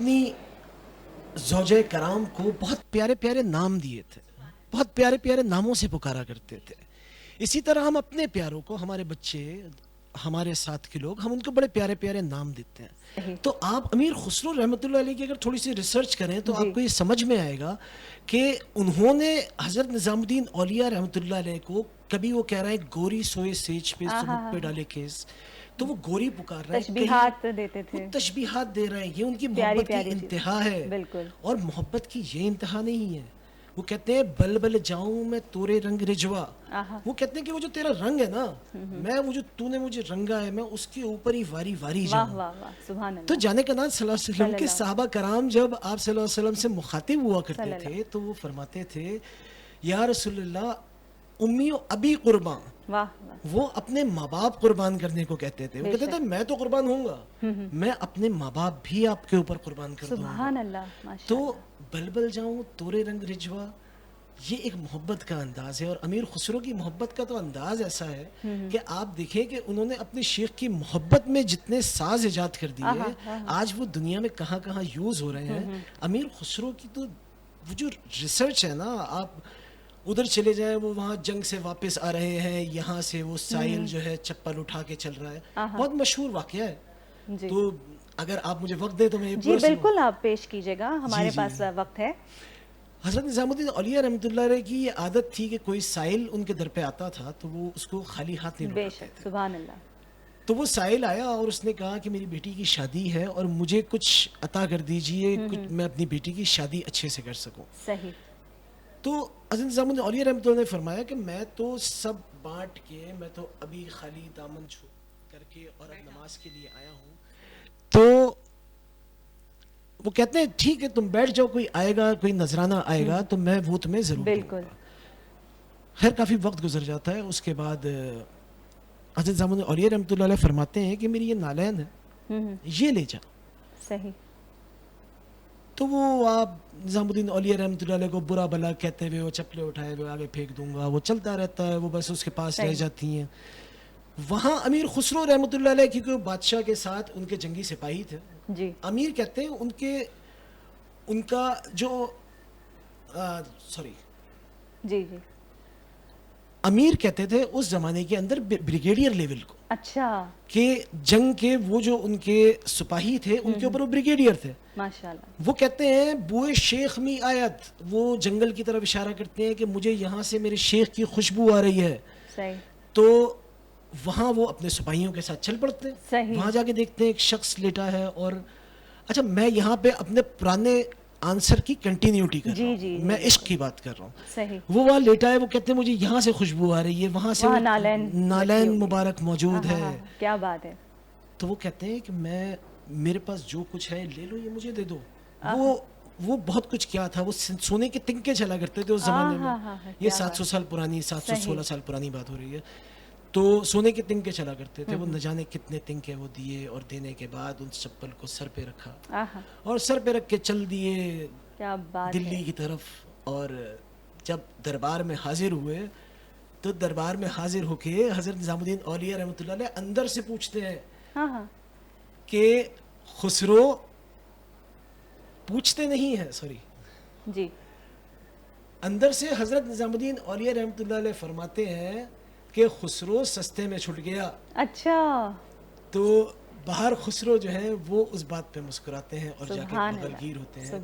اپنی زوجہ کرام کو بہت پیارے پیارے نام دیے تھے, بہت پیارے پیارے ناموں سے پکارا کرتے تھے. اسی طرح ہم اپنے پیاروں کو, ہمارے بچے, ہمارے ساتھ کے لوگ, ہم ان کو بڑے پیارے پیارے نام دیتے ہیں. تو آپ امیر خسرو رحمۃ اللہ علیہ کی اگر تھوڑی سی ریسرچ کریں تو آپ کو یہ سمجھ میں آئے گا کہ انہوں نے حضرت نظام الدین اولیاء رحمۃ اللہ علیہ کو, کبھی وہ کہہ رہے ہیں گوری سوئے سیج پہ سبک پہ ڈالے کیس, تو وہ گوری پکار رہے ہیں, تشبیہات دیتے تھے, وہ تشبیہات دے رہے ہیں. یہ ان کی محبت کی انتہا ہے. بالکل. اور محبت کی یہ انتہا نہیں ہے. وہ کہتے ہیں بل بل جاؤں میں تورے رنگ رجوا, وہ کہتے ہیں کہ وہ جو تیرا رنگ ہے نا, میں وہ جو تو نے مجھے رنگا ہے, میں اس کے اوپر ہی واری واری جاؤں. سبحان اللہ. تو جانے کا نام صلی اللہ علیہ وسلم کے صحابہ کرام جب آپ صلی اللہ علیہ وسلم سے مخاطب ہوا کرتے تھے تو وہ فرماتے تھے یا رسول اللہ امی و ابی قربان, وہ اپنے ماں باپ قربان کرنے کو کہتے تھے. وہ کہتے تھے میں تو قربان ہوں گا, میں اپنے ماں باپ بھی آپ کے اوپر قربان کر دوں گا. سبحان اللہ. تو بلبل جاؤں تورے رنگ رجوا, یہ ایک محبت کا انداز ہے. اور امیر خسرو کی محبت کا تو انداز ایسا ہے کہ آپ دیکھیں کہ انہوں نے اپنے شیخ کی محبت میں جتنے ساز ایجاد کر دیے آج وہ دنیا میں کہاں کہاں یوز ہو رہے ہیں. امیر خسرو کی تو وہ جو ریسرچ ہے نا, آپ ادھر چلے جائیں, وہ وہاں جنگ سے واپس آ رہے ہیں, یہاں سے وہ سائل جو ہے چپل اٹھا کے چل رہا ہے, بہت مشہور واقعہ ہے. تو اگر آپ مجھے وقت دے تو میں جی بالکل آپ پیش کیجیے گا, ہمارے پاس وقت ہے. حضرت نظام الدین اولیاء رحمۃ اللہ علیہ کی یہ عادت تھی کہ کوئی سائل ان کے در پہ آتا تھا تو وہ اس کو خالی ہاتھ نہیں لوٹاتے تھے. سبحان اللہ. تو وہ سائل آیا اور اس نے کہا کہ میری بیٹی کی شادی ہے اور مجھے کچھ عطا کر دیجئے, میں اپنی بیٹی کی شادی اچھے سے کر سکوں. صحیح. تو حضرت نظام الدین اولیاء رحمۃ اللہ نے فرمایا کہ میں تو سب بانٹ کے, میں تو ابھی خالی دامن چھو کر کے اور اب نماز کے لیے آیا ہوں. تو وہ کہتے ہیں ٹھیک ہے تم بیٹھ جاؤ, کوئی آئے گا, کوئی نذرانہ آئے گا تو میں وہ تمہیں ضرور دوں گا. خیر کافی وقت گزر جاتا ہے. اس کے بعد حضرت نظام الدین اولیاء رحمۃ اللہ علیہ فرماتے ہیں کہ میری یہ نالین ہے, یہ لے جا. صحیح. تو وہ آپ نظام الدین اولیاء رحمۃ اللہ علیہ کو برا بلا کہتے ہوئے وہ چپلے اٹھائے ہوئے آگے پھینک دوں گا, وہ چلتا رہتا ہے, وہ بس اس کے پاس رہ جاتی ہیں. وہاں امیر خسرو رحمۃ اللہ علیہ کیونکہ بادشاہ کے ساتھ ان کے جنگی سپاہی تھے, امیر کہتے ہیں ان کا جو امیر کہتے تھے اس زمانے کے اندر بریگیڈیئر لیول کو, اچھا, کہ جنگ کے وہ جو ان کے سپاہی تھے ان کے اوپر وہ بریگیڈیئر تھے. ماشاءاللہ. وہ کہتے ہیں بوئے شیخ می آیت, وہ جنگل کی طرف اشارہ کرتے ہیں کہ مجھے یہاں سے میرے شیخ کی خوشبو آ رہی ہے. صحیح. تو وہاں وہ اپنے سپاہیوں کے ساتھ چل پڑتے ہیں. وہاں جا کے دیکھتے ہیں ایک شخص لیٹا ہے, اور اچھا میں یہاں پہ اپنے پرانے آنسر کی کنٹینیوٹی کر رہا ہوں, میں عشق کی بات کر رہا ہوں. صحیح. وہ وہاں لیٹا ہے, وہ کہتے ہیں مجھے یہاں سے خوشبو آ رہی ہے, وہاں سے نالین مبارک موجود ہے. کیا بات ہے. تو وہ کہتے ہیں کہ میرے پاس جو کچھ ہے لے لو, یہ مجھے دے دو. وہ بہت کچھ کیا تھا, وہ سونے کے تنکے چلا کرتے تھے اس زمانے میں. یہ 700 سال پرانی, 716 سال پرانی بات ہو رہی ہے. تو سونے کے تنکے چلا کرتے تھے. وہ نہ جانے کتنے تنکے وہ دیے, اور دینے کے بعد ان چپل کو سر پہ رکھا اور سر پہ رکھ کے چل دیے دلی کی طرف. اور جب دربار میں حاضر ہوئے تو دربار میں حاضر ہو کے حضرت نظام الدین اولیاء رحمۃ اللہ علیہ اندر سے پوچھتے ہیں کہ خسرو, پوچھتے نہیں ہیں سوری جی, اندر سے حضرت نظام الدین اولیاء رحمۃ اللہ علیہ فرماتے ہیں کہ خسرو سستے میں چھٹ گیا. اچھا. تو باہر خسرو جو ہے وہ اس بات پہ مسکراتے ہیں اور جا کے بغل گیر ہوتے ہیں. تو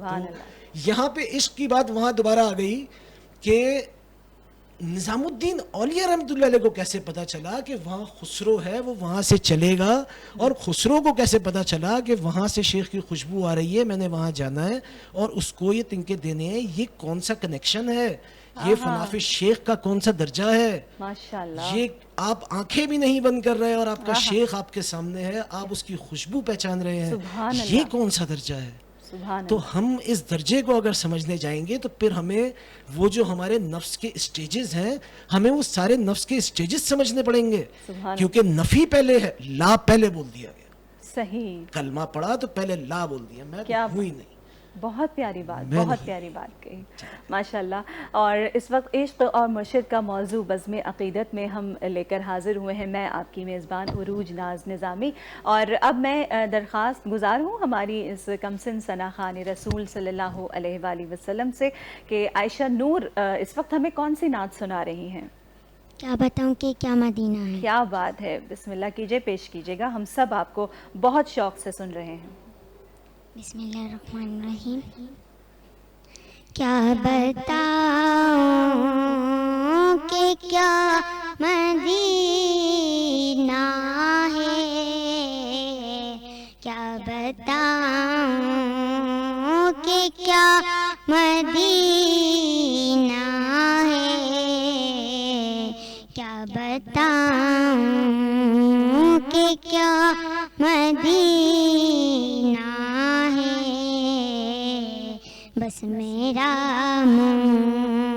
یہاں پہ عشق کی بات وہاں دوبارہ آ گئی کہ نظام الدین اولیاء رحمۃ اللہ علیہ کو کیسے پتا چلا کہ وہاں خسرو ہے, وہ وہاں سے چلے گا, اور خسرو کو کیسے پتا چلا کہ وہاں سے شیخ کی خوشبو آ رہی ہے, میں نے وہاں جانا ہے اور اس کو یہ تنکے دینے ہیں. یہ کون سا کنیکشن ہے, یہ فناف شیخ کا کون سا درجہ ہے. ماشاءاللہ. یہ آپ آنکھیں بھی نہیں بند کر رہے اور آپ کا شیخ آپ کے سامنے ہے, آپ اس کی خوشبو پہچان رہے ہیں. یہ کون سا درجہ ہے. تو ہم اس درجے کو اگر سمجھنے جائیں گے تو پھر ہمیں وہ جو ہمارے نفس کے اسٹیجز ہیں, ہمیں وہ سارے نفس کے اسٹیجز سمجھنے پڑیں گے. کیونکہ نفی پہلے ہے, لا پہلے بول دیا گیا. صحیح. کلمہ پڑھا تو پہلے لا بول دیا, میں ہوں ہی نہیں. بہت پیاری بات، بہت پیاری بات کہی ماشاءاللہ. اور اس وقت عشق اور مرشد کا موضوع بزم عقیدت میں ہم لے کر حاضر ہوئے ہیں. میں آپ کی میزبان عروج ناز نظامی. اور اب میں درخواست گزار ہوں ہماری اس کمسن ثنا خان رسول صلی اللہ علیہ وآلہ وسلم سے کہ عائشہ نور اس وقت ہمیں کون سی نعت سنا رہی ہیں؟ کیا بتاؤں کہ کیا مدینہ ہے. کیا بات ہے، بسم اللہ کیجئے، پیش کیجئے گا. ہم سب آپ کو بہت شوق سے سن رہے ہیں. بسم اللہ الرحمن الرحیم. کیا بتاؤں کہ کیا مدینہ ہے، کیا بتاؤں کہ کیا مدینہ ہے، کیا بتاؤں کہ کیا مدینہ ہے. بس میرا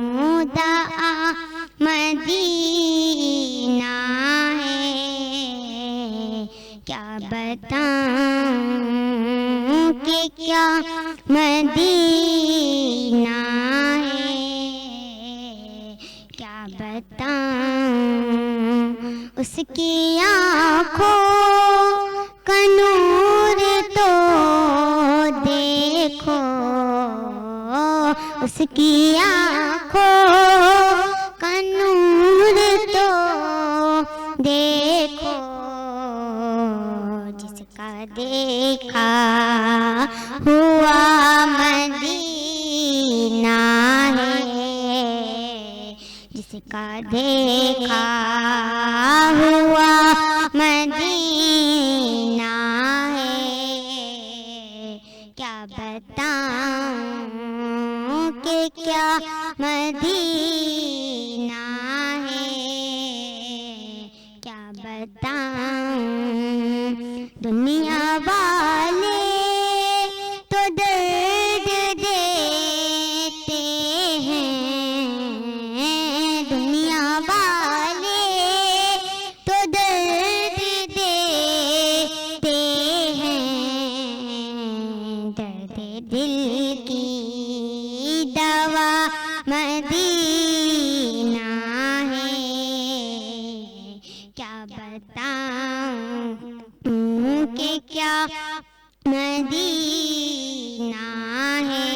مدعا مدینہ ہے، کیا بتاؤں کہ کیا مدینہ ہے، کیا بتاؤں اس کی آنکھوں کا نور تو دیکھو، اس کی آنکھوں کا نور تو دیکھو، جس کا دیکھا ہوا مدینہ ہے، جس کا دیکھا ہوا مدینہ ہے، کیا بتاؤں کہ کیا مدینہ ہے، کیا بتاؤں. دنیا والے تو درد دیتے ہیں، دنیا والے تو درد دیتے ہیں، درد دل کی دوا مدینہ ہے، کیا بتاؤں کہ کیا مدینہ ہے،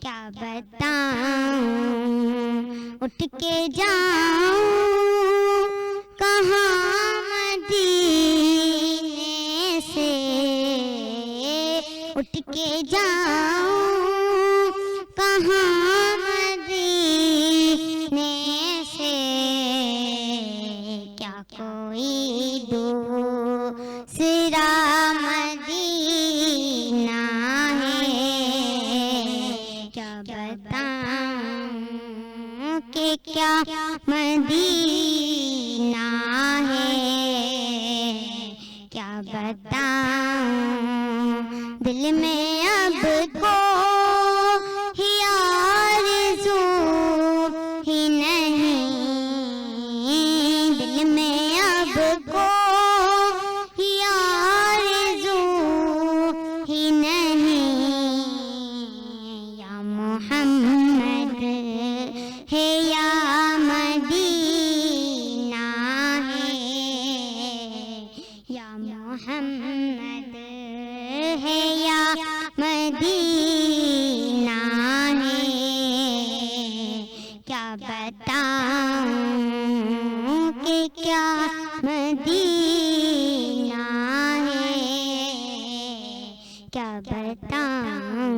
کیا بتاؤں. اٹھ کے جاؤں کہاں مدینے سے، اٹھ کے جاؤں کہاں مدینے سے، کیا کوئی دوسرا مدینہ ہے، کیا بتاؤں کہ کیا مدینہ ہے، کیا بتاؤں. دل میں اب کو ہی آرزو ہی نہیں، دل میں اب کو ہی آرزو ہی نہیں، یا محمد ہے یا مدینہ ہے، یا محمد ہے یا مدینہ ہے، کیا بتاؤں کہ کیا مدینہ ہے، کیا بتاؤں.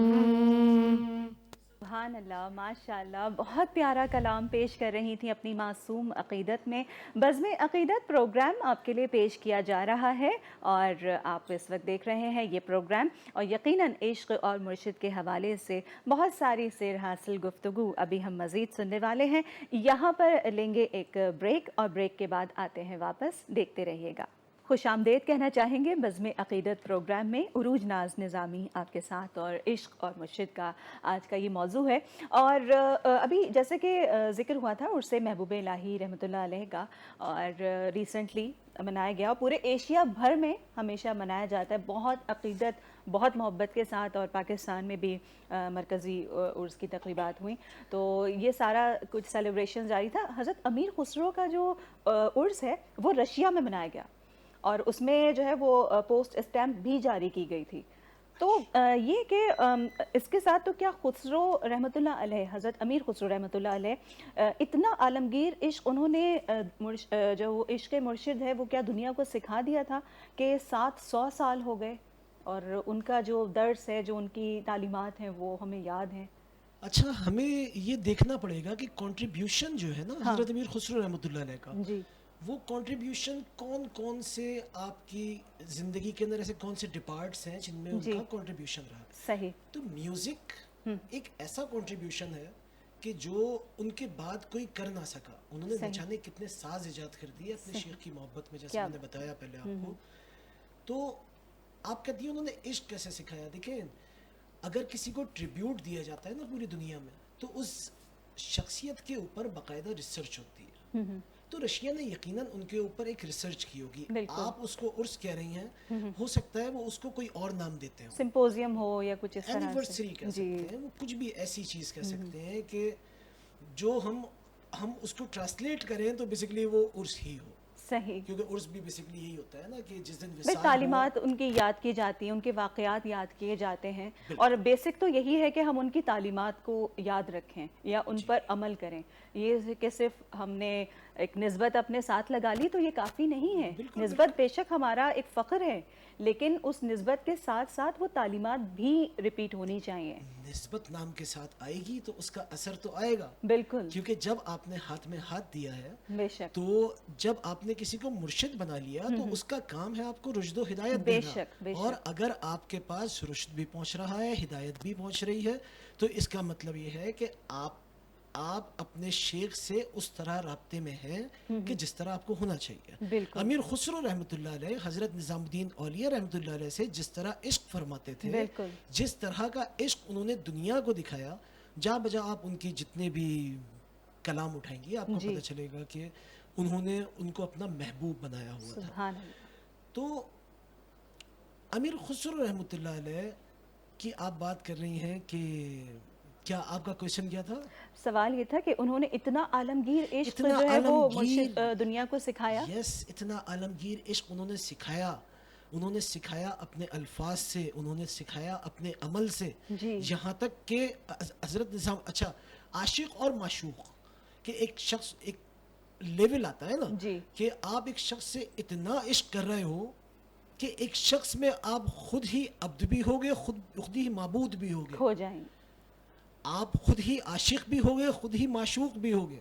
سبحان اللہ، ماشاء اللہ، بہت پیارا کلام پیش کر رہی تھیں اپنی معصوم عقیدت میں. بزم عقیدت پروگرام آپ کے لیے پیش کیا جا رہا ہے اور آپ اس وقت دیکھ رہے ہیں یہ پروگرام، اور یقیناً عشق اور مرشد کے حوالے سے بہت ساری سیر حاصل گفتگو ابھی ہم مزید سننے والے ہیں. یہاں پر لیں گے ایک بریک اور بریک کے بعد آتے ہیں واپس. دیکھتے رہیے گا. خوش آمدید کہنا چاہیں گے بزم عقیدت پروگرام میں. عروج ناز نظامی آپ کے ساتھ اور عشق اور مرشد کا آج کا یہ موضوع ہے. اور ابھی جیسے کہ ذکر ہوا تھا عرس محبوب الہی رحمۃ اللہ علیہ کا، اور ریسنٹلی منایا گیا اور پورے ایشیا بھر میں ہمیشہ منایا جاتا ہے. بہت عقیدت بہت محبت کے ساتھ، اور پاکستان میں بھی مرکزی عرس کی تقریبات ہوئیں، تو یہ سارا کچھ سیلیبریشن جاری تھا. حضرت امیر خسرو کا جو عرس ہے وہ رشیا میں منایا گیا، اور اس میں جو ہے وہ پوسٹ اسٹیمپ بھی جاری کی گئی تھی. تو یہ کہ اس کے ساتھ تو کیا خسرو رحمۃ اللہ علیہ، حضرت امیر خسرو رحمۃ اللہ علیہ اتنا عالمگیر عشق انہوں نے جو وہ عشق مرشد ہے وہ کیا دنیا کو سکھا دیا تھا کہ 700 سال ہو گئے، اور ان کا جو درس ہے، جو ان کی تعلیمات ہیں وہ ہمیں یاد ہیں. اچھا، ہمیں یہ دیکھنا پڑے گا کہ کنٹریبیوشن جو ہے نا حضرت امیر خسرو رحمۃ اللہ علیہ کا، جی وہ کنٹریبیوشن کون کون سے آپ کی زندگی کے اندر ایسے کون سے ڈپارٹس ہیں جن میں ان کا کنٹریبیوشن رہا. صحیح. تو میوزک ایک ایسا کنٹریبیوشن ہے کہ جو ان کے بعد کوئی کر نہ سکا. انہوں نے نہ جانے کتنے ساز ایجاد کر دیے اپنے شیخ کی محبت میں، جیسے میں نے بتایا پہلے آپ کو. تو آپ کہتی ہیں انہوں نے عشق کیسے سکھایا. دیکھیں، اگر کسی کو ٹریبیوٹ دیا جاتا ہے نا پوری دنیا میں، تو اس شخصیت کے اوپر باقاعدہ ریسرچ ہوتی ہے. تو رشیا نے یقیناً ان کے اوپر ایک ریسرچ کی ہوگی. آپ اس کو عرس کہہ رہی ہیں، ہو سکتا ہے وہ اس کو کوئی اور نام دیتے ہیں، سمپوزیم ہو یا کچھ اس طرح سے، اینیورسری کہہ سکتے ہیں، وہ کچھ بھی ایسی چیز کہہ سکتے ہیں کہ جو ہم اس کو ٹرانسلیٹ کریں تو بیسیکلی وہ عرس ہی ہو. صحیح. کیونکہ عرس بھی بیسیکلی یہی ہوتا ہے نا کہ جس دن وصال تعلیمات ان کی یاد کی جاتی ہیں، ان کے واقعات یاد کیے جاتے ہیں، اور بیسک تو یہی ہے کہ ہم ان کی تعلیمات کو یاد رکھیں یا ان پر عمل کریں. یہ کہ صرف ہم نے ایک نسبت اپنے ساتھ لگا لی تو یہ کافی نہیں ہے. نسبت بے شک ہمارا ایک فخر ہے، لیکن اس نسبت کے ساتھ ساتھ وہ تعلیمات بھی ریپیٹ ہونی چاہیے. نسبت نام کے ساتھ آئے گی تو اس کا اثر تو آئے گا. بالکل. کیونکہ جب آپ نے ہاتھ میں ہاتھ دیا ہے، بے شک، تو جب آپ نے کسی کو مرشد بنا لیا تو اس کا کام ہے آپ کو رشد و ہدایت دینا. اور اگر آپ کے پاس رشد بھی پہنچ رہا ہے، ہدایت بھی پہنچ رہی ہے، تو اس کا مطلب یہ ہے کہ آپ اپنے شیخ سے اس طرح رابطے میں ہیں کہ جس طرح آپ کو ہونا چاہیے. امیر خسرو رحمۃ اللہ علیہ حضرت نظام الدین اولیاء رحمۃ اللہ علیہ سے جس طرح عشق فرماتے تھے، جس طرح کا عشق انہوں نے دنیا کو دکھایا، جا بجا آپ ان کی جتنے بھی کلام اٹھائیں گی آپ کو پتہ چلے گا کہ انہوں نے ان کو اپنا محبوب بنایا ہوا تھا. تو امیر خسرو رحمۃ اللہ علیہ کی آپ بات کر رہی ہیں کہ کیا آپ کا کویشچن کیا تھا؟ سوال یہ تھا کہ انہوں نے اتنا عالمگیر عشق جو ہے وہ مرشد دنیا کو سکھایا. یس، اتنا عالمگیر عشق انہوں نے سکھایا. انہوں نے سکھایا اپنے الفاظ سے، انہوں نے سکھایا اپنے عمل سے، یہاں تک کہ حضرت نظام، اچھا، عاشق اور معشوق کہ ایک شخص ایک لیول آتا ہے نا کہ آپ ایک شخص سے اتنا عشق کر رہے ہو کہ ایک شخص میں آپ خود ہی عبد بھی ہوگے، خود ہی معبود بھی ہوگے، ہو جائیں، آپ خود ہی عاشق بھی ہوگے، خود ہی معشوق بھی ہوگے.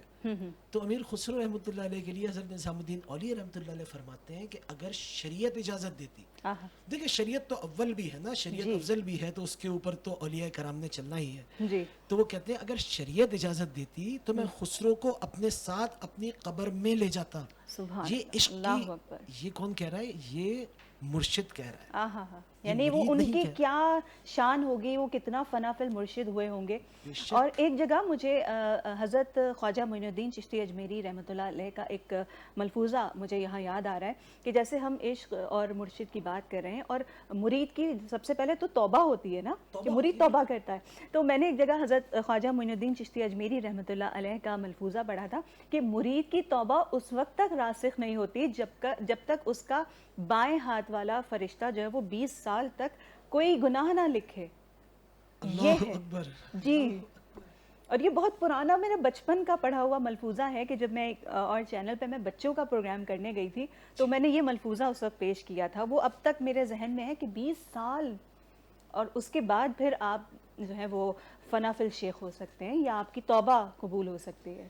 تو امیر خسرو رحمۃ اللہ علیہ کے لیے حضرت نظام الدین اولیاء رحمۃ اللہ علیہ فرماتے ہیں کہ اگر شریعت اجازت دیتی، دیکھیں شریعت تو اول بھی ہے نا، شریعت افضل بھی ہے، تو اس کے اوپر تو اولیاء کرام نے چلنا ہی ہے. تو وہ کہتے ہیں اگر شریعت اجازت دیتی تو میں خسرو کو اپنے ساتھ اپنی قبر میں لے جاتا. یہ عشق کی، یہ کون کہہ رہا ہے؟ یہ مرشد کہہ رہا ہے. یعنی وہ ان کی کیا شان ہوگی، وہ کتنا فنا فی المرشد ہوئے ہوں گے. اور ایک جگہ مجھے حضرت خواجہ معین الدین چشتی اجمیری رحمۃ اللہ علیہ کا ایک ملفوظہ مجھے یہاں یاد آ رہا ہے کہ جیسے ہم عشق اور مرشد کی بات کر رہے ہیں، اور مرید کی سب سے پہلے تو توبہ ہوتی ہے نا کہ مرید توبہ کرتا ہے. تو میں نے ایک جگہ حضرت خواجہ معین الدین چشتی اجمیری رحمۃ اللہ علیہ کا ملفوظہ پڑھا تھا کہ مرید کی توبہ اس وقت تک راسخ نہیں ہوتی جب تک اس کا بائیں ہاتھ والا فرشتہ جو ہے وہ 20 سال تک کوئی گناہ نہ لکھے. یہ ہے جی، اور یہ بہت پرانا میرے بچپن کا پڑھا ہوا ملفوظہ ہے کہ جب میں ایک اور چینل پہ میں بچوں کا پروگرام کرنے گئی تھی تو میں نے یہ ملفوظہ اس وقت پیش کیا تھا. وہ اب تک میرے ذہن میں ہے کہ 20 سال، اور اس کے بعد پھر آپ جو ہے وہ فنا فی الشیخ ہو سکتے ہیں یا آپ کی توبہ قبول ہو سکتی ہے.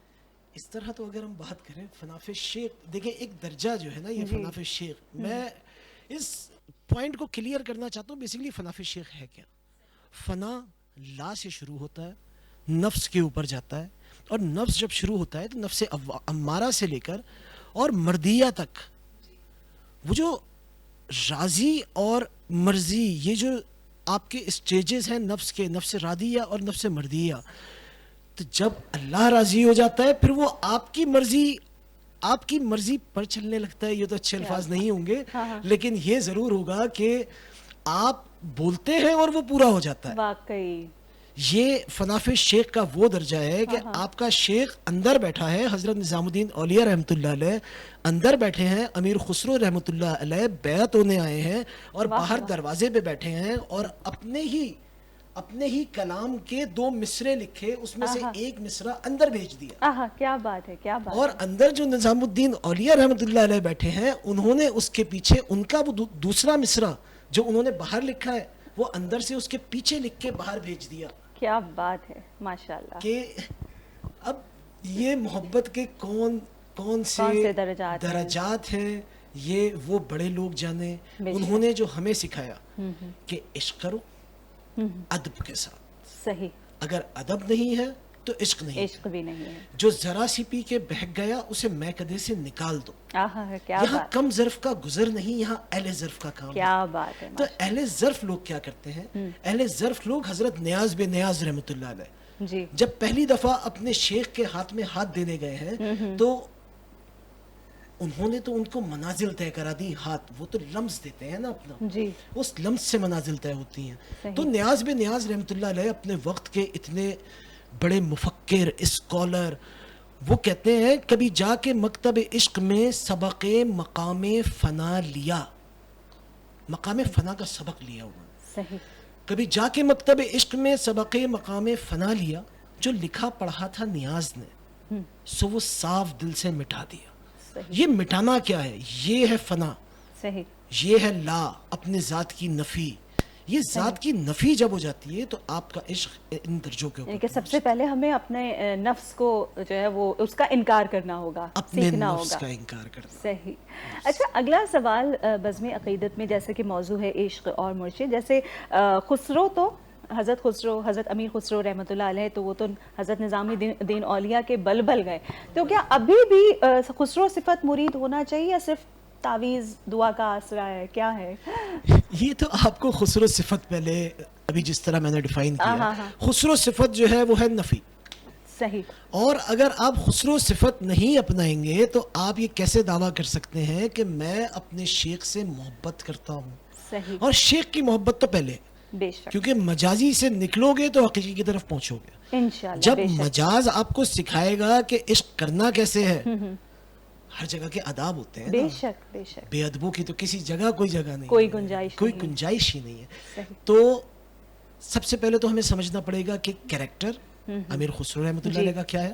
اس طرح تو اگر ہم بات کریں فنا فی الشیخ، دیکھیں ایک درجہ جو ہے نا یہ فنا فی الشیخ، میں اس پوائنٹ کو کلیئر کرنا چاہتا ہوں. بیسیکلی فنا فی الشیخ ہے کیا؟ فنا لا سے شروع ہوتا ہے، نفس کے اوپر جاتا ہے، اور نفس جب شروع ہوتا ہے تو نفس امارہ سے لے کر اور مردیہ تک، وہ جو راضی اور مرضی، یہ جو آپ کے اسٹیجز ہیں نفس کے، نفس راضیہ اور نفس مردیہ، تو جب اللہ راضی ہو جاتا ہے پھر وہ آپ کی مرضی پر چلنے لگتا ہے. یہ تو اچھے الفاظ نہیں ہوں گے، لیکن یہ ضرور ہوگا کہ آپ بولتے ہیں اور وہ پورا ہو جاتا ہے. واقعی یہ فناف شیخ کا وہ درجہ ہے کہ آپ کا شیخ اندر بیٹھا ہے, حضرت نظام الدین اولیاء رحمۃ اللہ علیہ اندر بیٹھے ہیں, امیر خسرو رحمۃ اللہ علیہ بیعت ہونے آئے ہیں اور باہر دروازے پہ بیٹھے ہیں, اور اپنے ہی کلام کے 2 مصرے لکھے, اس میں سے ایک مصرع اندر بھیج دیا. آہا کیا بات ہے, کیا بات اور اندر جو نظام الدین اولیاء رحمۃ اللہ علیہ بیٹھے ہیں, انہوں نے اس کے پیچھے ان کا وہ دوسرا مصرع جو انہوں نے باہر لکھا ہے وہ اندر سے اس کے پیچھے لکھ کے باہر بھیج دیا. کیا بات ہے, ماشاءاللہ. کہ اب یہ محبت کے کون سے درجات ہیں, یہ وہ بڑے لوگ جانے. انہوں نے جو ہمیں سکھایا کہ عشق کرو ادب کے ساتھ. صحیح. اگر ادب نہیں ہے تو عشق نہیں, عشق بھی نہیں ہے. جو ذرا سی پی کے بہک گیا اسے میں کدے سے نکال دو. کیا یہاں کم ظرف کا گزر نہیں, یہاں اہل ظرف کا کام. کیا بات ہے. تو اہل ظرف لوگ کیا کرتے ہیں, اہل ظرف لوگ حضرت نیاز بن نیاز رحمۃ اللہ علیہ جی جب پہلی دفعہ اپنے شیخ کے ہاتھ میں ہاتھ دینے گئے ہیں تو انہوں نے تو ان کو منازل طے کرا دی. ہاتھ وہ تو لمس دیتے ہیں نا اپنا, جی اس لمس سے منازل طے ہوتی ہیں. تو نیاز بن نیاز رحمۃ اللہ علیہ اپنے وقت کے اتنے بڑے مفکر اسکالر, وہ کہتے ہیں کبھی جا کے مکتب عشق میں سبق مقام فنا لیا, مقام فنا کا سبق لیا انہوں نے. صحیح. کبھی جا کے مکتب عشق میں سبق مقام فنا لیا, جو لکھا پڑھا تھا نیاز نے سو وہ صاف دل سے مٹا دیا. یہ مٹانا کیا ہے, یہ ہے فنا. صحیح. یہ ہے لا, اپنے ذات کی نفی. یہ ذات کی نفی جب ہو جاتی ہے تو آپ کا عشق ان درجوں کے اوپر, کہ سب سے پہلے ہمیں اپنے نفس کو جو ہے وہ اس کا انکار کرنا ہوگا, اپنے نفس کا انکار کرنا. صحیح. اچھا, اگلا سوال بزم عقیدت میں جیسے کہ موضوع ہے عشق اور مرشد, جیسے خسرو تو حضرت امیر خسرو رحمۃ اللہ علیہ تو وہ تو حضرت نظام الدین اولیاء کے بل گئے, تو کیا ابھی بھی خسرو صفت مرید ہونا چاہیے یا صرف تعویذ دعا کا آسرا ہے, کیا ہے؟ یہ تو آپ کو خسرو صفت پہلے ابھی جس طرح میں نے ڈیفائن کیا, خسرو صفت جو ہے وہ ہے نفی. صحیح. اور اگر آپ خسرو صفت نہیں اپنائیں گے تو آپ یہ کیسے دعویٰ کر سکتے ہیں کہ میں اپنے شیخ سے محبت کرتا ہوں. صحیح. اور شیخ کی محبت تو پہلے, بے شک, کیونکہ مجازی سے نکلو گے تو حقیقی کی طرف پہنچو گے انشاءاللہ. جب مجاز آپ کو سکھائے گا کہ عشق کرنا کیسے ہے. ہر جگہ کے آداب ہوتے ہیں, بے شک بے شک, بے ادبوں کی تو کسی جگہ کوئی جگہ نہیں, کوئی گنجائش ہی نہیں ہے. تو سب سے پہلے تو ہمیں سمجھنا پڑے گا کہ کیریکٹر امیر خسرو رحمۃ اللہ علیہ کا کیا ہے,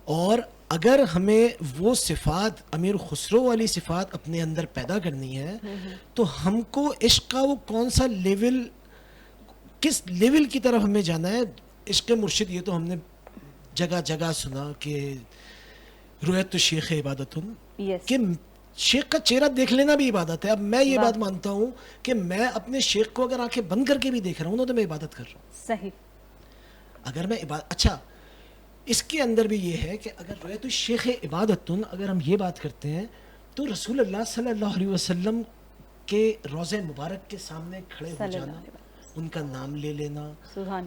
اور اگر ہمیں وہ صفات امیر خسرو والی صفات اپنے اندر پیدا کرنی ہے تو ہم کو عشق کا وہ کون سا لیول, کس لیول کی طرف ہمیں جانا ہے. عشق مرشد یہ تو ہم نے جگہ جگہ سنا کہ رویت شیخ عبادت, کہ شیخ کا چہرہ دیکھ لینا بھی عبادت ہے. اب میں یہ بات مانتا ہوں کہ میں اپنے شیخ کو اگر آنکھیں بند کر کے بھی دیکھ رہا ہوں تو میں عبادت کر رہا ہوں. صحیح. اگر میں اچھا, اس کے اندر بھی یہ ہے کہ اگر رویت شیخ عبادت اگر ہم یہ بات کرتے ہیں تو رسول اللہ صلی اللہ علیہ وسلم کے روضہ مبارک کے سامنے کھڑے ہو جانا, ان کا نام لے لینا,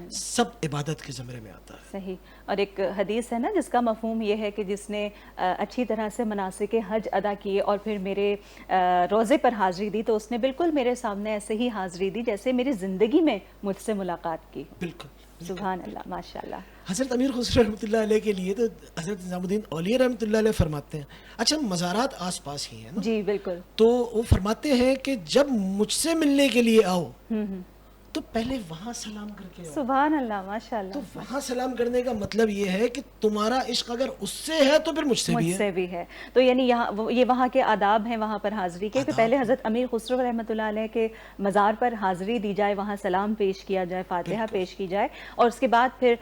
سب عبادت کے زمرے میں آتا ہے. صحیح. اور ایک حدیث ہے نا جس کا مفہوم یہ ہے کہ جس نے اچھی طرح سے مناسک حج ادا کیے اور پھر میرے روزے پر حاضری دی تو اس نے بالکل میرے سامنے ایسے ہی حاضری دی جیسے میری زندگی میں مجھ سے ملاقات کی. بالکل. سبحان اللہ, ماشاءاللہ. حضرت امیر خسرو رحمۃ اللہ علیہ کے لیے تو حضرت نظام الدین اولیاء رحمۃ اللہ علیہ فرماتے ہیں, اچھا مزارات آس پاس ہی ہیں نا, جی بالکل, تو وہ فرماتے ہیں کہ جب مجھ سے ملنے کے لیے آؤ تو پہلے وہاں سلام کر کے آؤ. سبحان اللہ, ماشاءاللہ. تو وہاں سلام کرنے کا مطلب یہ ہے کہ تمہارا عشق اگر اس سے ہے تو پھر مجھ سے بھی ہے. تو یعنی یہ وہاں کے آداب ہیں وہاں پر حاضری کے, کہ پہلے حضرت امیر خسرو رحمۃ اللہ علیہ کے مزار پر حاضری دی جائے, وہاں سلام پیش کیا جائے, فاتحہ پیش کی جائے, اور اس کے بعد پھر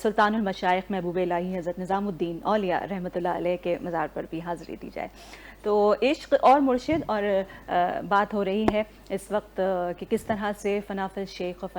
سلطان المشائخ محبوب الہی حضرت نظام الدین اولیاء رحمۃ اللہ علیہ کے مزار پر بھی حاضری دی جائے. تو عشق اور مرشد, اور بات ہو رہی ہے اس وقت کہ کس طرح سے فناف الشیخ اور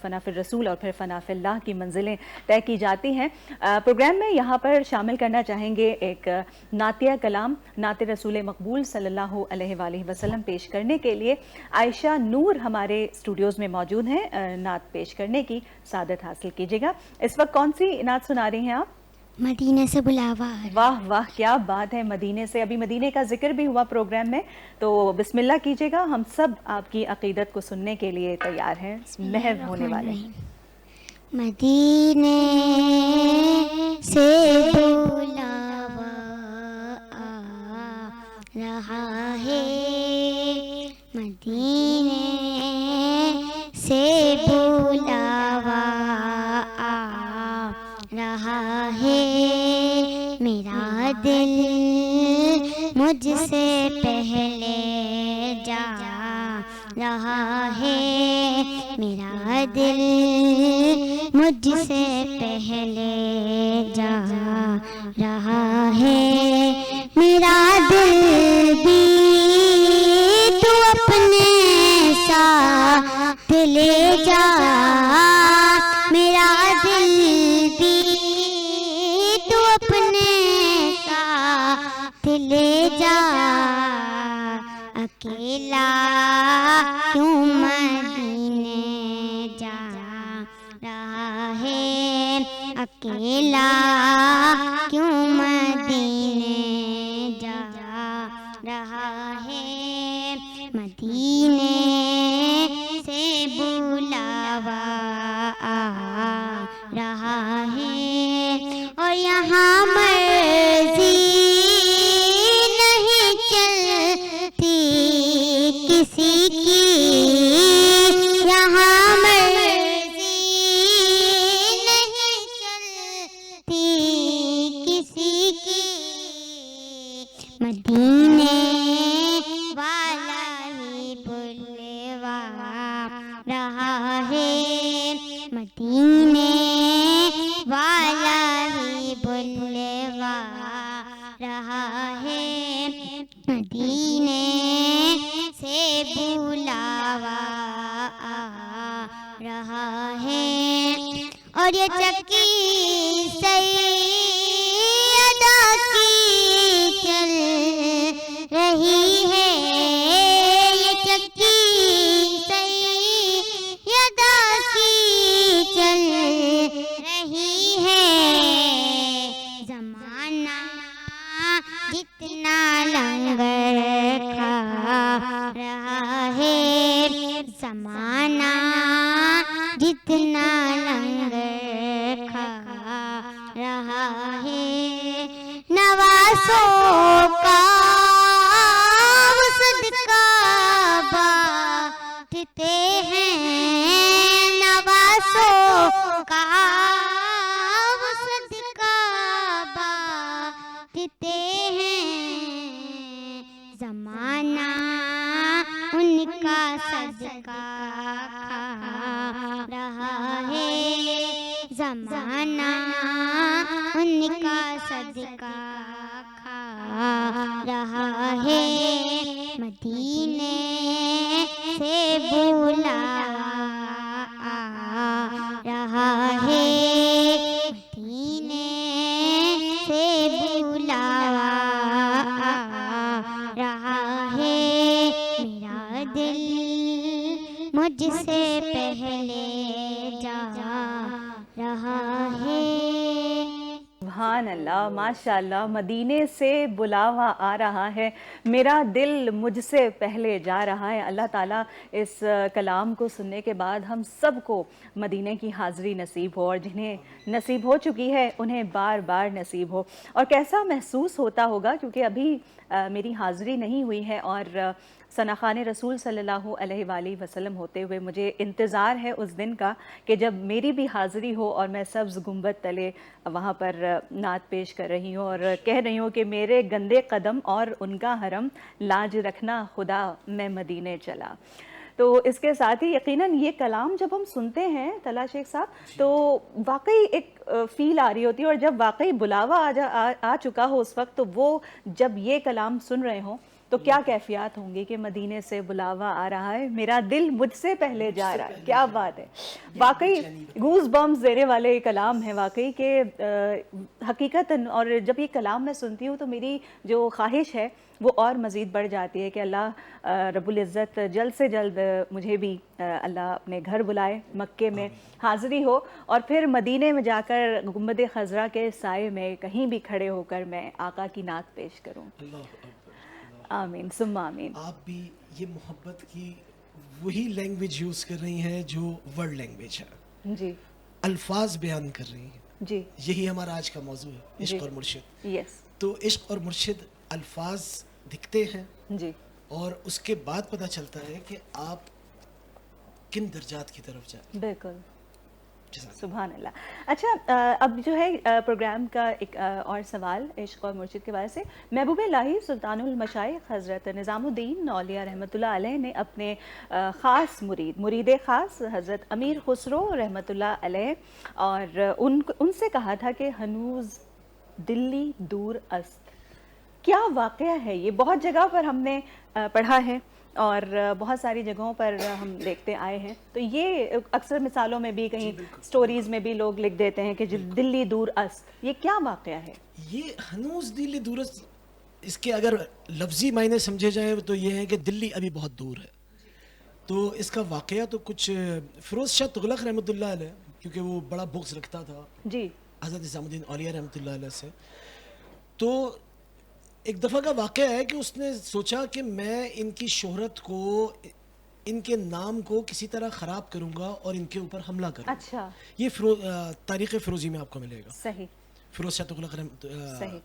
فناف الرسول اور پھر فناف اللہ کی منزلیں طے کی جاتی ہیں. پروگرام میں یہاں پر شامل کرنا چاہیں گے ایک نعتیہ کلام, نعت رسول مقبول صلی اللہ علیہ وآلہ وسلم پیش کرنے کے لیے عائشہ نور ہمارے اسٹوڈیوز میں موجود ہیں. نعت پیش کرنے کی سعادت حاصل کیجیے گا. اس وقت کون سی نعت سنا رہی ہیں آپ؟ مدینے سے بلاوا واہ واہ کیا بات ہے، مدینے سے، ابھی مدینے کا ذکر بھی ہوا پروگرام میں، تو بسم اللہ کیجیے گا، ہم سب آپ کی عقیدت کو سننے کے لیے تیار ہیں، محو ہونے والے ہیں۔ مدینے سے بلاوا آ رہا ہے، مدینے سے بلاوا آ رہا ہے، میرا دل مجھ سے پہلے جا رہا ہے، میرا دل مجھ سے پہلے جا رہا ہے، میرا دل بھی تو اپنے ساتھ لے جا، میرا دل بھی تو اپنے ساتھ لے جا، اکیلا کیوں مدینے جا رہا ہے، اکیلا کیوں مدینے جا رہا ہے، مدینے سے بلاوا آ رہا ہے، اور یہاں مرضی نہیں چلتی کسی کی، یہاں مرضی نہیں چلتی کسی کی، مدینے والا ہی بلوا رہا ہے، مدینے والا ہی بلوا رہا ہے، مدینے سے بلاوا آ رہا ہے، اور یہ چکی سیدہ کی چل رہی ہے، یہ چکی سیدہ کی چل رہی ہے، زمانہ جتنا لنگر کھا رہا ہے، زمانہ جتنا لنگر کھا رہا ہے، نوازوں کا وہ صدقہ بانٹتے ہیں، نوازوں کا وہ صدقہ بانٹتے ہیں، زمانہ ان کا صدقہ کھا رہا ہے، زمانہ ان کا صدقہ کھا رہا ہے، مدینے سے بلاوا آ رہا ہے، مدینے سے بلاوا آ رہا ہے، میرا دل مجھ سے پہلے جا رہا ہے۔ سبحان اللہ، ماشاء اللہ، مدینے سے بلاوا آ رہا ہے، میرا دل مجھ سے پہلے جا رہا ہے۔ اللہ تعالیٰ اس کلام کو سننے کے بعد ہم سب کو مدینے کی حاضری نصیب ہو، اور جنہیں نصیب ہو چکی ہے انہیں بار بار نصیب ہو۔ اور کیسا محسوس ہوتا ہوگا، کیونکہ ابھی میری حاضری نہیں ہوئی ہے، اور ثناخوان رسول صلی اللہ علیہ وآلہ وسلم ہوتے ہوئے مجھے انتظار ہے اس دن کا کہ جب میری بھی حاضری ہو اور میں سبز گنبد تلے وہاں پر نعت پیش کر رہی ہوں اور کہہ رہی ہوں کہ میرے گندے قدم اور ان کا حرم، لاج رکھنا خدا میں مدینے چلا۔ تو اس کے ساتھ ہی یقیناً یہ کلام جب ہم سنتے ہیں طلحہ شیخ صاحب تو واقعی ایک فیل آ رہی ہوتی ہے، اور جب واقعی بلاوا آ چکا ہو اس وقت، تو وہ جب یہ کلام سن رہے ہوں تو کیا کیفیات ہوں گی کہ مدینے سے بلاوا آ رہا ہے، میرا دل مجھ سے پہلے جا رہا ہے. کیا بات ہے، واقعی گوز بمز دینے والے کلام ہے واقعی کہ حقیقتاً. اور جب یہ کلام میں سنتی ہوں تو میری جو خواہش ہے وہ اور مزید بڑھ جاتی ہے کہ اللہ رب العزت جلد سے جلد مجھے بھی اللہ اپنے گھر بلائے، مکے میں حاضری ہو، اور پھر مدینے میں جا کر گنبد خضرا کے سائے میں کہیں بھی کھڑے ہو کر میں آقا کی نعت پیش کروں. اللہ اکبر. آمین ثم آمین. آپ بھی یہ محبت کی وہی لینگویج یوز کر رہی ہیں جو ورلڈ لینگویج ہے، جی الفاظ بیان کر رہی ہیں. جی یہی ہمارا آج کا موضوع ہے، عشق اور مرشد. یس تو عشق اور مرشد الفاظ دکھتے ہیں جی اور اس کے بعد پتہ چلتا ہے کہ آپ کن درجات کی طرف جائیں. بالکل. جزاک سبحان اللہ. اچھا اب جو ہے پروگرام کا ایک اور سوال عشق اور مرشد کے بارے سے. محبوب الہی سلطان المشائخ حضرت نظام الدین اولیاء رحمۃ اللہ علیہ نے اپنے خاص مرید خاص حضرت امیر خسرو رحمۃ اللہ علیہ اور ان سے کہا تھا کہ ہنوز دلی دور است. کیا واقعہ ہے یہ؟ بہت جگہ پر ہم نے پڑھا ہے اور بہت ساری جگہوں پر ہم دیکھتے آئے ہیں، تو یہ اکثر مثالوں میں بھی کہیں سٹوریز میں بھی لوگ لکھ دیتے ہیں کہ دلی دور است. یہ کیا واقعہ ہے؟ یہ ہنوز دلی دورست، اس کے اگر لفظی معنی سمجھے جائیں تو یہ ہے کہ دلی ابھی بہت دور ہے. تو اس کا واقعہ تو کچھ فیروز شاہ تغلق رحمۃ اللہ علیہ، کیونکہ وہ بڑا بغض رکھتا تھا جی حضرت نظام الدین اولیاء رحمۃ اللہ علیہ سے. تو ایک دفعہ کا واقعہ ہے کہ اس نے سوچا کہ میں ان کی شہرت کو، ان کے نام کو کسی طرح خراب کروں گا اور ان کے اوپر حملہ کروں. اچھا. یہ تاریخ فیروزی میں آپ کو ملے گا، صحیح. فیروز شاہ تغلق صحیح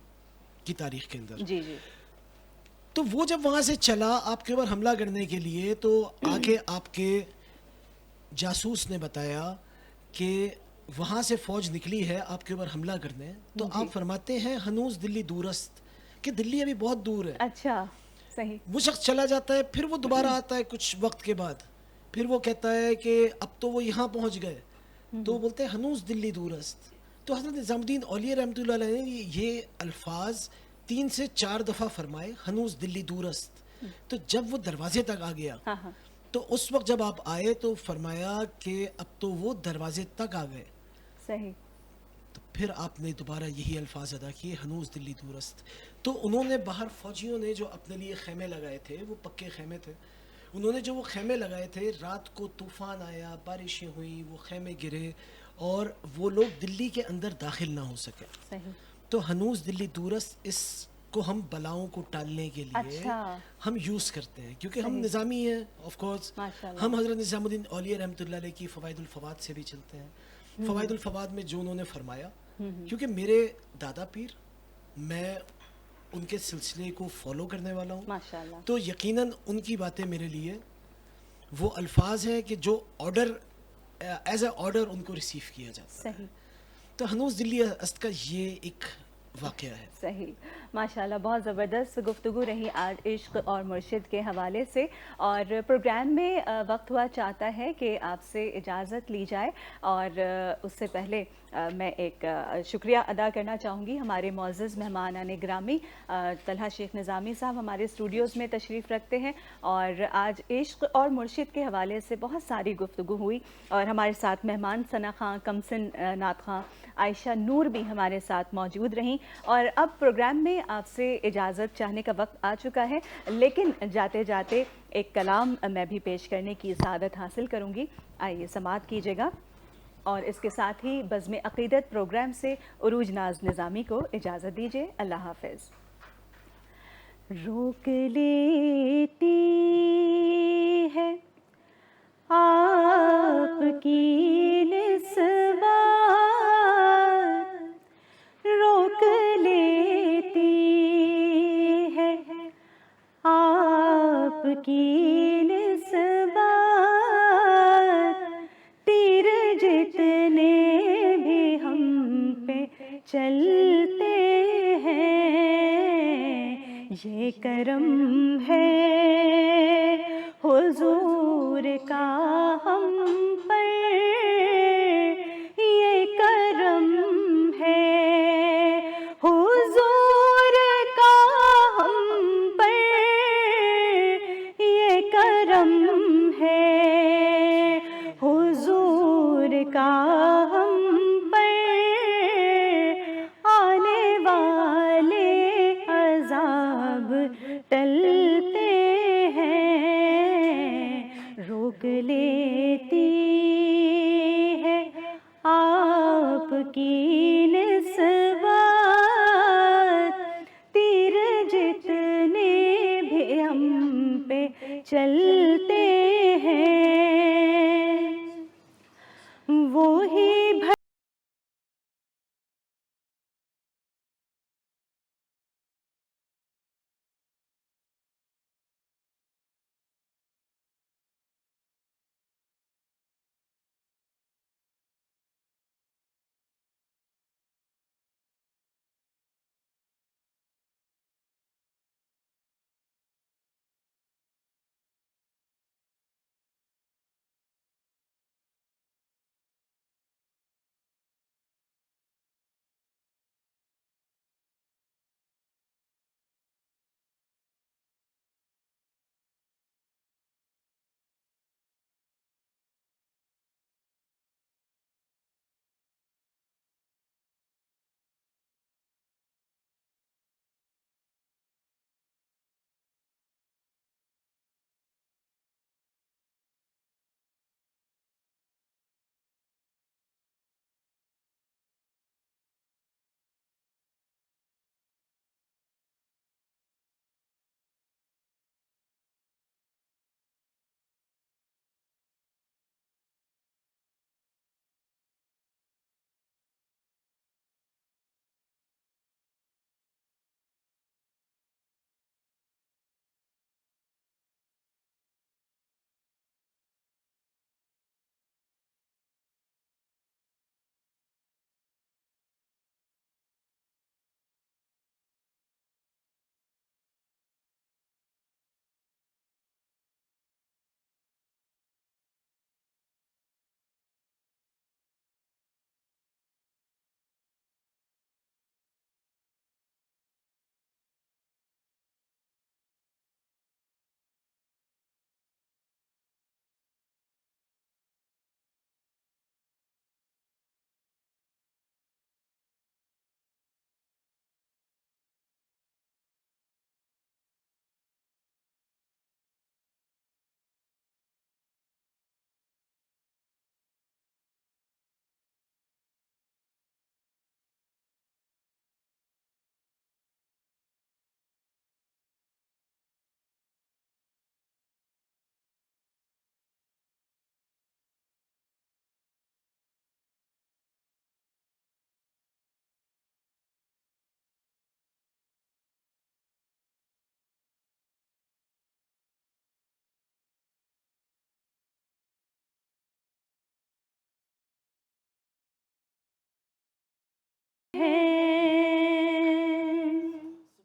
کی تاریخ کے اندر. جی جی. تو وہ جب وہاں سے چلا آپ کے اوپر حملہ کرنے کے لیے، تو آگے آپ کے جاسوس نے بتایا کہ وہاں سے فوج نکلی ہے آپ کے اوپر حملہ کرنے. تو آپ فرماتے ہیں ہنوز دلی دورست، کہ دلی ابھی بہت دور ہے. اچھا صحیح. وہ شخص چلا جاتا ہے، پھر وہ دوبارہ آتا ہے کچھ وقت کے بعد، پھر وہ کہتا ہے کہ اب تو وہ یہاں پہنچ گئے. تو وہ بولتے ہیں ہنوز دلی دورست. تو حضرت نظام الدین اولیاء رحمۃ اللہ علیہ نے یہ الفاظ 3 سے 4 دفعہ فرمائے، ہنوز دلی دورست. تو جب وہ دروازے تک آ گیا تو اس وقت جب آپ آئے تو فرمایا کہ اب تو وہ دروازے تک آ گئے. صحیح. تو پھر آپ نے دوبارہ یہی الفاظ ادا کیے، ہنوز دلی دورست. تو انہوں نے باہر فوجیوں نے جو اپنے لیے خیمے لگائے تھے، وہ پکے خیمے تھے، انہوں نے جو وہ خیمے لگائے تھے، رات کو طوفان آیا، بارشیں ہوئیں، وہ خیمے گرے اور وہ لوگ دلی کے اندر داخل نہ ہو سکے. صحیح. تو ہنوز دلی دورست اس کو ہم بلاؤں کو ٹالنے کے لیے ہم یوز کرتے ہیں، کیونکہ ہم نظامی ہیں آف کورس. ہم حضرت نظام الدین اولیاء رحمۃ اللہ علیہ کی فوائد الفواد سے بھی چلتے ہیں. فوائد الفواد میں جو انہوں نے فرمایا، کیونکہ میرے دادا پیر، میں ان کے سلسلے کو فالو کرنے والا ہوں، تو یقیناً ان کی باتیں میرے لیے وہ الفاظ ہیں کہ جو order as a order in کو ریسیو کیا جاتا ہے. تو ہنوز دلی است کا یہ ایک واقعہ ہے. صحیح. ماشاءاللہ بہت زبردست گفتگو رہی آج عشق اور مرشد کے حوالے سے، اور پروگرام میں وقت ہوا چاہتا ہے کہ آپ سے اجازت لی جائے، اور اس سے پہلے میں ایک شکریہ ادا کرنا چاہوں گی. ہمارے معزز مہمانان گرامی طلحہ شیخ نظامی صاحب ہمارے اسٹوڈیوز میں تشریف رکھتے ہیں، اور آج عشق اور مرشد کے حوالے سے بہت ساری گفتگو ہوئی، اور ہمارے ساتھ مہمان ثنا خان، کمسن نعت خان، عائشہ نور بھی ہمارے ساتھ موجود رہیں. اور اب پروگرام میں آپ سے اجازت چاہنے کا وقت آ چکا ہے، لیکن جاتے جاتے ایک کلام میں بھی پیش کرنے کی سعادت حاصل کروں گی. آئیے سماعت کیجیے گا، اور اس کے ساتھ ہی بزم عقیدت پروگرام سے عروج ناز نظامی کو اجازت دیجیے. اللہ حافظ. روک لیتی ہے آپ کی نسبت، روک لیتی ہے آپ کی نسبت، تیر جتنے بھی ہم پہ چلتے ہیں، یہ کرم ہے حضور کا ہم پر، یہ کرم ہے حضور کا ہم پر. کی نسبت تیر جتنے بھی ہم پہ چلتے ہیں وہی